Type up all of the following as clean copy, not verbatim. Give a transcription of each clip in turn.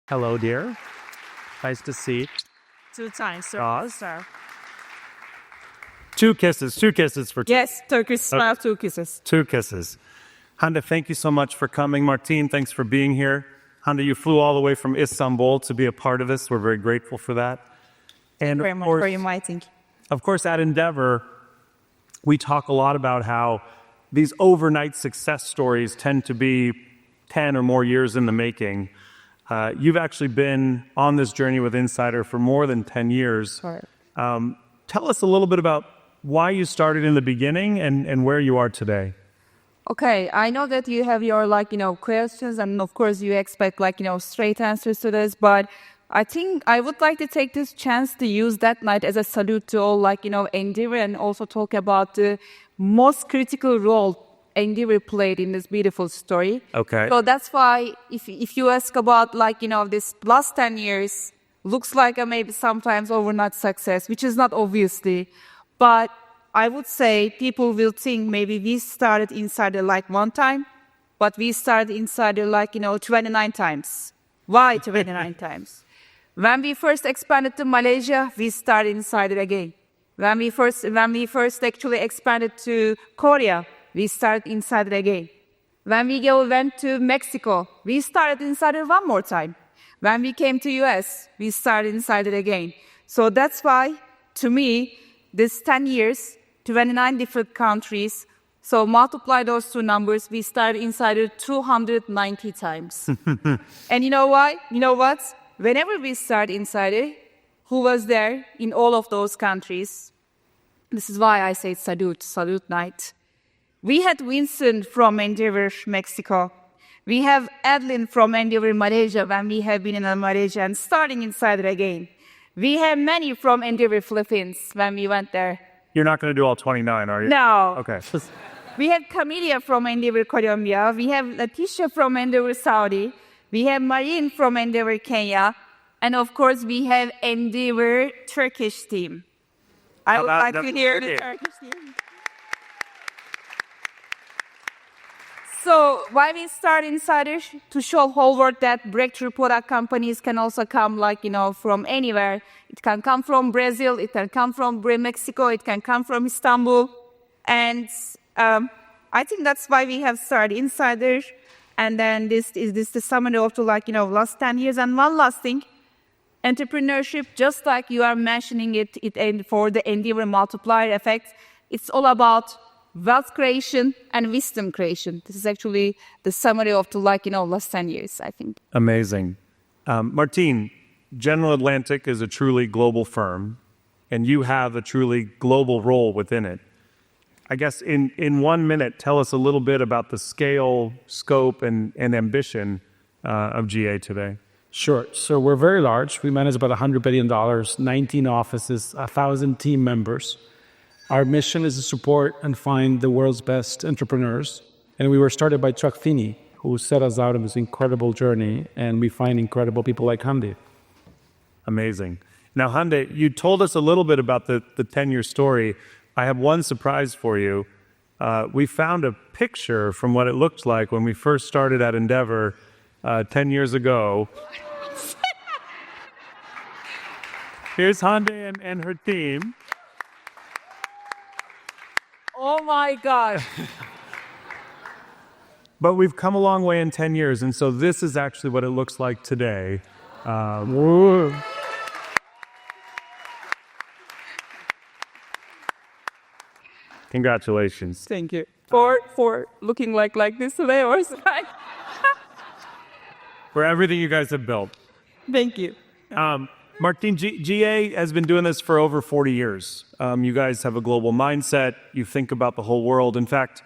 Hello, dear. Nice to see. 2 times, sir. Pause. Sir. Two kisses for Yes, Turkish smile, 2 kisses. 2 kisses. Hande, thank you so much for coming. Martin, thanks for being here. Hande, you flew all the way from Istanbul to be a part of this. We're very grateful for that. And Very much for inviting. of course, at Endeavor, we talk a lot about how these overnight success stories tend to be 10 or more years in the making. You've actually been on this journey with Insider for more than 10 years. Correct. Tell us a little bit about why you started in the beginning and where you are today. Okay, I know that you have your, questions, and of course you expect, straight answers to this, but I think I would like to take this chance to use that night as a salute to all, Endeavor, and also talk about the most critical role Endeavor played in this beautiful story. Okay. So that's why if you ask about, this last 10 years, looks like a maybe sometimes overnight success, which is not obviously, but I would say people will think maybe we started Insider one time, but we started Insider 29 times. Why 29 times? When we first expanded to Malaysia, we started Insider again. When we first actually expanded to Korea, we started Insider again. When we went to Mexico, we started Insider one more time. When we came to US, we started Insider again. So that's why, to me, this 10 years, 29 different countries. So multiply those 2 numbers, we started Insider 290 times. And you know why? You know what? Whenever we start Insider, who was there in all of those countries? This is why I say salute night. We had Winston from Endeavor, Mexico. We have Adeline from Endeavor, Malaysia, when we have been in Malaysia and starting Insider again. We have many from Endeavor, Philippines, when we went there. You're not going to do all 29, are you? No. Okay. We have Camelia from Endeavor, Colombia. We have Leticia from Endeavor, Saudi. We have Marine from Endeavor, Kenya. And of course, we have Endeavor Turkish team. I would like to hear the Turkish team. So why we start Insider? To show whole world that breakthrough product companies can also come from anywhere. It can come from Brazil, it can come from Mexico, it can come from Istanbul. And I think that's why we have started Insider. And then this is the summary of the last 10 years. And one last thing, entrepreneurship, just like you are mentioning it for the Endeavor multiplier effect, it's all about wealth creation and wisdom creation. This is actually the summary of the last 10 years, I think. Amazing. Martin, General Atlantic is a truly global firm, and you have a truly global role within it. I guess in 1 minute, tell us a little bit about the scale, scope, and ambition of GA today. Sure. So we're very large. We manage about $100 billion, 19 offices, 1,000 team members. Our mission is to support and find the world's best entrepreneurs. And we were started by Chuck Feeney, who set us out on this incredible journey, and we find incredible people like Hande. Amazing. Now, Hande, you told us a little bit about the 10-year story. I have one surprise for you. We found a picture from what it looked like when we first started at Endeavor 10 years ago. Here's Hande and her team. Oh my God. But we've come a long way in 10 years, and so this is actually what it looks like today. Congratulations. Thank you. For looking like this today, or like. For everything you guys have built. Thank you. Martin, GA has been doing this for over 40 years. You guys have a global mindset. You think about the whole world. In fact,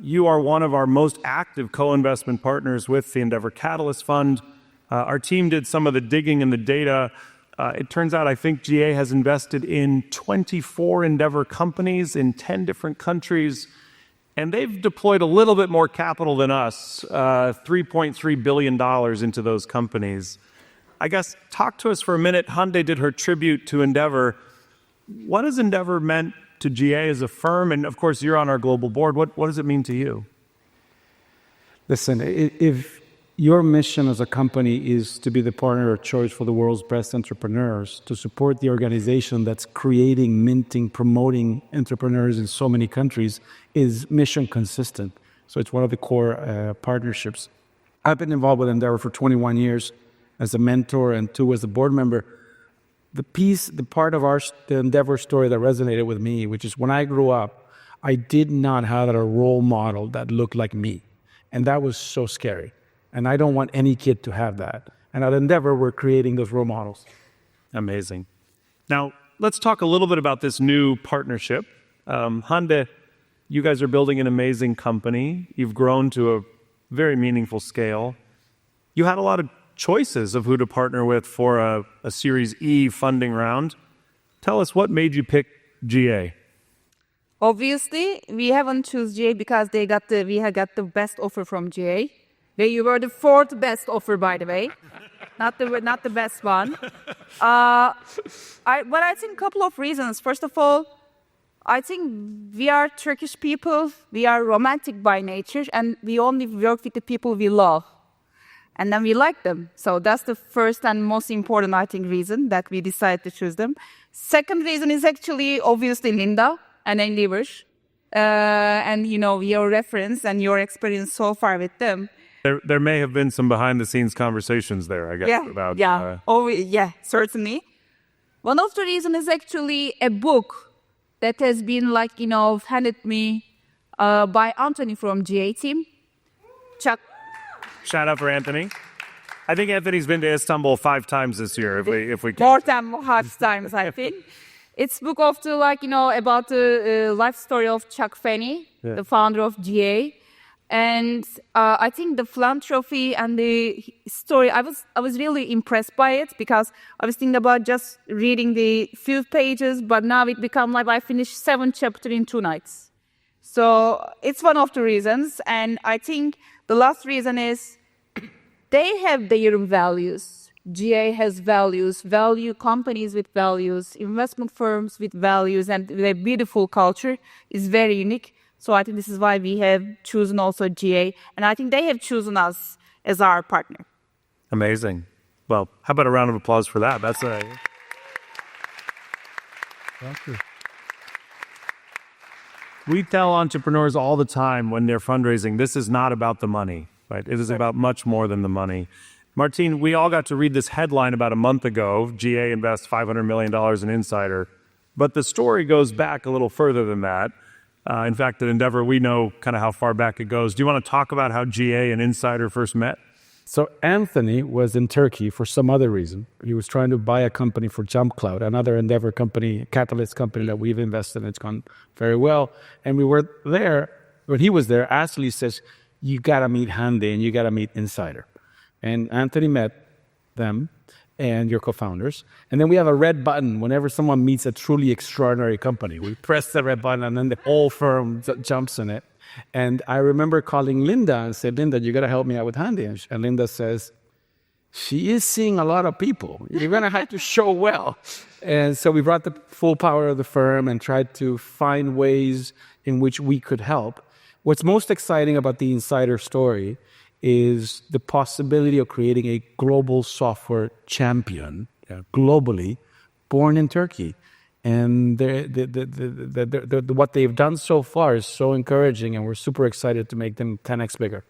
you are one of our most active co-investment partners with the Endeavor Catalyst Fund. Our team did some of the digging in the data. It turns out I think GA has invested in 24 Endeavor companies in 10 different countries, and they've deployed a little bit more capital than us, $3.3 billion into those companies. I guess, talk to us for a minute. Hande did her tribute to Endeavor. What has Endeavor meant to GA as a firm? And of course, you're on our global board. What does it mean to you? Listen, if your mission as a company is to be the partner of choice for the world's best entrepreneurs, to support the organization that's creating, minting, promoting entrepreneurs in so many countries, is mission consistent. So it's one of the core partnerships. I've been involved with Endeavor for 21 years as a mentor and 2 as a board member. The part of the Endeavor story that resonated with me, which is when I grew up, I did not have a role model that looked like me. And that was so scary. And I don't want any kid to have that. And at Endeavor, we're creating those role models. Amazing. Now, let's talk a little bit about this new partnership. Hande, you guys are building an amazing company. You've grown to a very meaningful scale. You had a lot of choices of who to partner with for a Series E funding round. Tell us what made you pick GA? Obviously, we haven't choose GA because we got the best offer from GA. You were the 4th best offer, by the way, not the best one. But I think a couple of reasons. First of all, I think we are Turkish people. We are romantic by nature, and we only work with the people we love, and then we like them. So that's the first and most important, I think, reason that we decided to choose them. Second reason is actually obviously Linda and Endeavor, and your reference and your experience so far with them. There may have been some behind-the-scenes conversations there, I guess. Yeah, certainly. One of the reasons is actually a book that has been handed me by Anthony from GA team. Chuck. Shout out for Anthony. I think Anthony's been to Istanbul 5 times this year, if we can. More than 5 times, I think. It's book of the about the life story of Chuck Fenney, the founder of GA. And I think the philanthropy and the story, I was really impressed by it because I was thinking about just reading the few pages, but now it become I finished 7 chapters in 2 nights. So it's one of the reasons. And I think the last reason is they have their values. GA has values, value companies with values, investment firms with values, and their beautiful culture is very unique. So I think this is why we have chosen also GA, and I think they have chosen us as our partner. Amazing. Well, how about a round of applause for that? That's a... Thank you. We tell entrepreneurs all the time when they're fundraising, this is not about the money, right? It is about much more than the money. Martin, we all got to read this headline about a month ago. GA invests $500 million in Insider. But the story goes back a little further than that. In fact, at Endeavor, we know kind of how far back it goes. Do you want to talk about how GA and Insider first met? So Anthony was in Turkey for some other reason. He was trying to buy a company for JumpCloud, another Endeavor company, catalyst company that we've invested in. It's gone very well. And we were there. When he was there, Ashley says, you got to meet Hande and you got to meet Insider. And Anthony met them and your co-founders. And then we have a red button whenever someone meets a truly extraordinary company. We press the red button and then the whole firm jumps in it. And I remember calling Linda and said, Linda, you got to help me out with Hande. And Linda says, she is seeing a lot of people. You're going to have to show well. And so we brought the full power of the firm and tried to find ways in which we could help. What's most exciting about the Insider story is the possibility of creating a global software champion, globally, born in Turkey. And what they've done so far is so encouraging, and we're super excited to make them 10x bigger.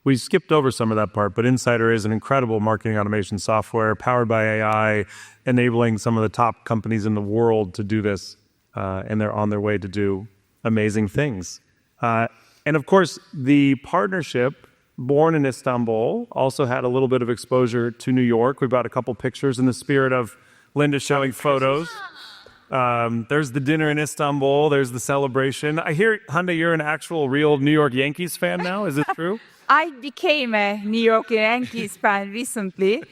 We skipped over some of that part, but Insider is an incredible marketing automation software powered by AI, enabling some of the top companies in the world to do this, and they're on their way to do amazing things. And of course, the partnership, born in Istanbul, also had a little bit of exposure to New York. We brought a couple pictures in the spirit of Linda showing photos. There's the dinner in Istanbul. There's the celebration. I hear, Hande, you're an actual real New York Yankees fan now. Is it true? I became a New York Yankees fan recently.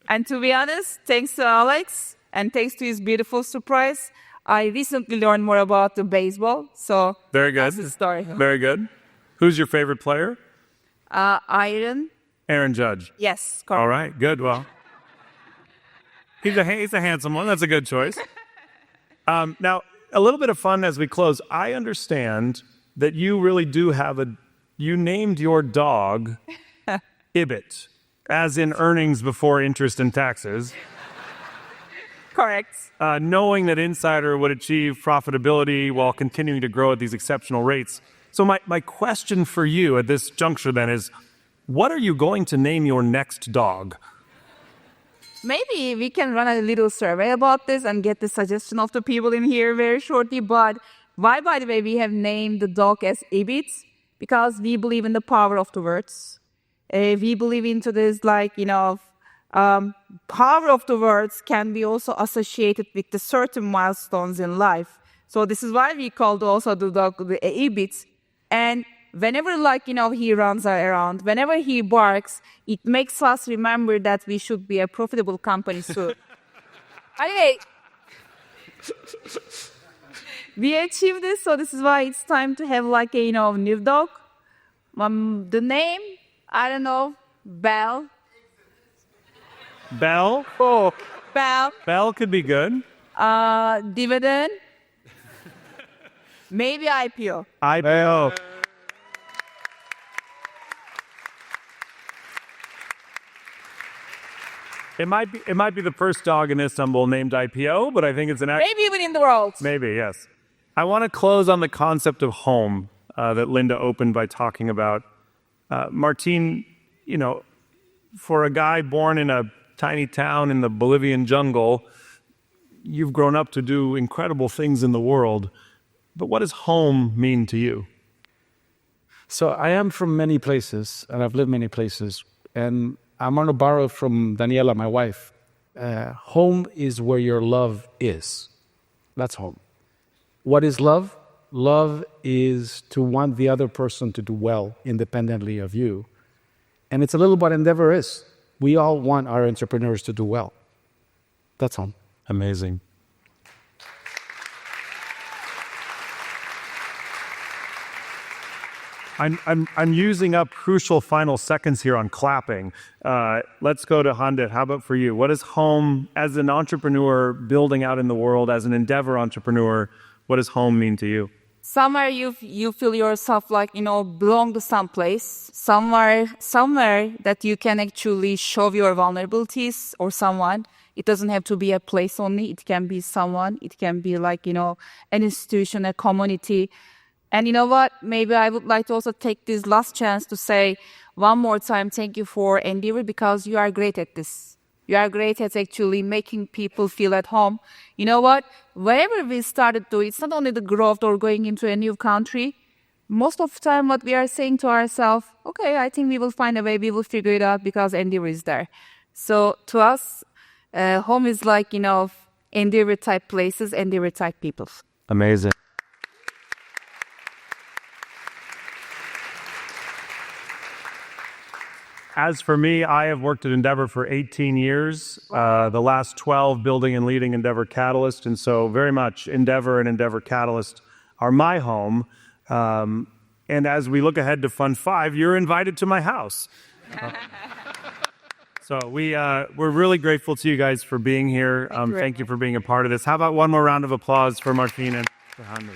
And to be honest, thanks to Alex and thanks to his beautiful surprise, I recently learned more about the baseball. So very good. That's the story. Very good. Who's your favorite player? Aaron Judge. Yes, correct. All right, good. Well, he's a handsome one. That's a good choice. Now, a little bit of fun as we close. I understand that you really do have you named your dog Ibit. As in earnings before interest and taxes. Correct. Knowing that Insider would achieve profitability while continuing to grow at these exceptional rates. So my question for you at this juncture then is, what are you going to name your next dog? Maybe we can run a little survey about this and get the suggestion of the people in here very shortly. But why, by the way, we have named the dog as Ibit? Because we believe in the power of the words. We believe into this, like, power of the words can be also associated with the certain milestones in life. So this is why we called also the dog the Ibit. And whenever, he runs around, whenever he barks, it makes us remember that we should be a profitable company soon. Anyway, we achieved this, so this is why it's time to have a new dog. The name, I don't know, Belle. Bell? Oh, Belle. Bell could be good. Dividend. Maybe IPO. IPO. It might be the first dog in Istanbul named IPO, but I think it's Maybe even in the world. Maybe, yes. I want to close on the concept of home that Linda opened by talking about. Martin, for a guy born in a tiny town in the Bolivian jungle, you've grown up to do incredible things in the world. But what does home mean to you? So I am from many places, and I've lived many places. And I'm going to borrow from Daniela, my wife. Home is where your love is. That's home. What is love? Love is to want the other person to do well independently of you. And it's a little what Endeavor is. We all want our entrepreneurs to do well. That's home. Amazing. I'm using up crucial final seconds here on clapping. Let's go to Hande. How about for you? What is home as an entrepreneur building out in the world, as an Endeavor entrepreneur? What does home mean to you? Somewhere you feel yourself belong to some place, somewhere that you can actually show your vulnerabilities or someone. It doesn't have to be a place only. It can be someone. It can be an institution, a community. And you know what? Maybe I would like to also take this last chance to say one more time, thank you for Endeavor, because you are great at this. You are great at actually making people feel at home. You know what? Wherever we started to, it's not only the growth or going into a new country. Most of the time what we are saying to ourselves, okay, I think we will find a way, we will figure it out because Endeavor is there. So to us, home is Endeavor type places, Endeavor type people. Amazing. As for me, I have worked at Endeavor for 18 years, the last 12 building and leading Endeavor Catalyst. And so very much Endeavor and Endeavor Catalyst are my home. And as we look ahead to Fund 5, you're invited to my house. So we're really grateful to you guys for being here. Thank you for being a part of this. How about one more round of applause for Martin and for Hande?